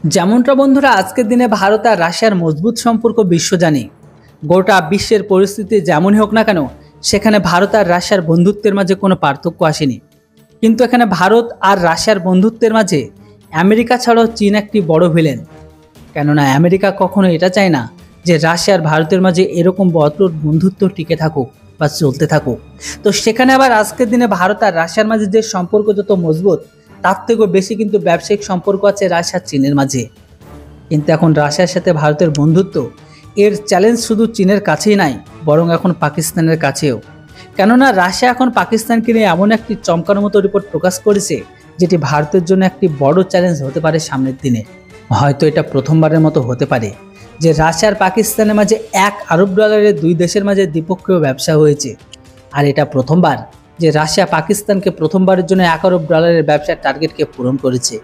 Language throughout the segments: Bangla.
যেমনটা বন্ধুরা আজকের দিনে ভারত আর রাশিয়ার মজবুত সম্পর্ক বিশ্ব জানে। গোটা বিশ্বের পরিস্থিতি যেমনই হোক না কেন, সেখানে ভারত আর রাশিয়ার বন্ধুত্বের মাঝে কোনো পার্থক্য আসেনি। কিন্তু এখানে ভারত আর রাশিয়ার বন্ধুত্বের মাঝে আমেরিকা ছাড়াও চীন একটি বড় ভিলেন। কেননা আমেরিকা কখনো এটা চায় না যে রাশিয়া আর ভারতের মাঝে এরকম অটুট বন্ধুত্ব টিকে থাকুক বা চলতে থাকুক। তো সেখানে আবার আজকের দিনে ভারত আর রাশিয়ার মাঝে যে সম্পর্ক যত মজবুত, তার থেকেও বেশি কিন্তু ব্যবসায়িক সম্পর্ক আছে রাশিয়া চীনের মাঝে। কিন্তু এখন রাশিয়ার সাথে ভারতের বন্ধুত্ব, এর চ্যালেঞ্জ শুধু চীনের কাছেই নাই, বরং এখন পাকিস্তানের কাছেও। কেননা রাশিয়া এখন পাকিস্তানকে নিয়ে এমন একটি চমকানোর মতো রিপোর্ট প্রকাশ করেছে, যেটি ভারতের জন্য একটি বড় চ্যালেঞ্জ হতে পারে সামনের দিনে। হয়তো এটা প্রথমবারের মতো হতে পারে যে রাশিয়া আর পাকিস্তানের মাঝে $1 আরব দুই দেশের মাঝে দ্বিপক্ষীয় ব্যবসা হয়েছে। আর এটা প্রথমবার যে রাশিয়া পাকিস্তানকে প্রথমবারের জন্য $1 আরব ব্যবসার টার্গেটকে পূরণ করেছে।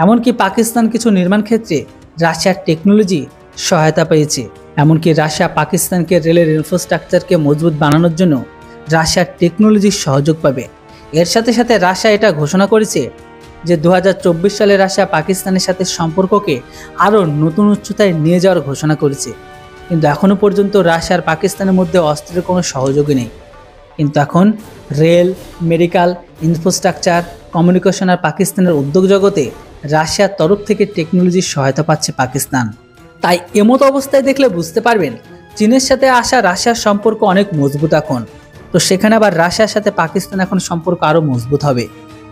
এমনকি পাকিস্তান কিছু নির্মাণ ক্ষেত্রে রাশিয়ার টেকনোলজি সহায়তা পেয়েছে। এমনকি রাশিয়া পাকিস্তানকে রেলের ইনফ্রাস্ট্রাকচারকে মজবুত বানানোর জন্য রাশিয়ার টেকনোলজির সহযোগ পাবে। এর সাথে সাথে রাশিয়া এটা ঘোষণা করেছে যে 2024 সালে রাশিয়া পাকিস্তানের সাথে সম্পর্ককে আরও নতুন উচ্চতায় নিয়ে যাওয়ার ঘোষণা করেছে। কিন্তু এখনও পর্যন্ত রাশিয়া আর পাকিস্তানের মধ্যে অস্ত্রের কোনো সহযোগী নেই। কিন্তু এখন রেল, মেডিকেল, ইনফ্রাস্ট্রাকচার, কমিউনিকেশন আর পাকিস্তানের উদ্যোগ জগতে রাশিয়ার তরফ থেকে টেকনোলজির সহায়তা পাচ্ছে পাকিস্তান। তাই এমতো অবস্থায় দেখলে বুঝতে পারবেন চীনের সাথে আসা রাশিয়ার সম্পর্ক অনেক মজবুত এখন। তো সেখানে আবার রাশিয়ার সাথে পাকিস্তান এখন সম্পর্ক আরও মজবুত হবে।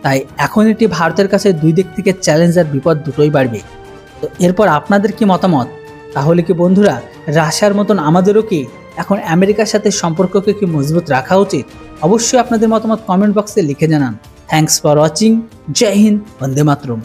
তাই এখন এটি ভারতের কাছে দুই দিক থেকে চ্যালেঞ্জ আর বিপদ দুটোই বাড়বে। তো এরপর আপনাদের কি মতামত? তাহলে কি বন্ধুরা রাশিয়ার মতন আমাদেরও কি এখন আমেরিকার সাথে সম্পর্ককে কি মজবুত রাখা উচিত? অবশ্যই আপনাদের মতামত কমেন্ট বক্সে লিখে জানান। Thanks for watching. জয় হিন্দ, বন্দে মাতরম।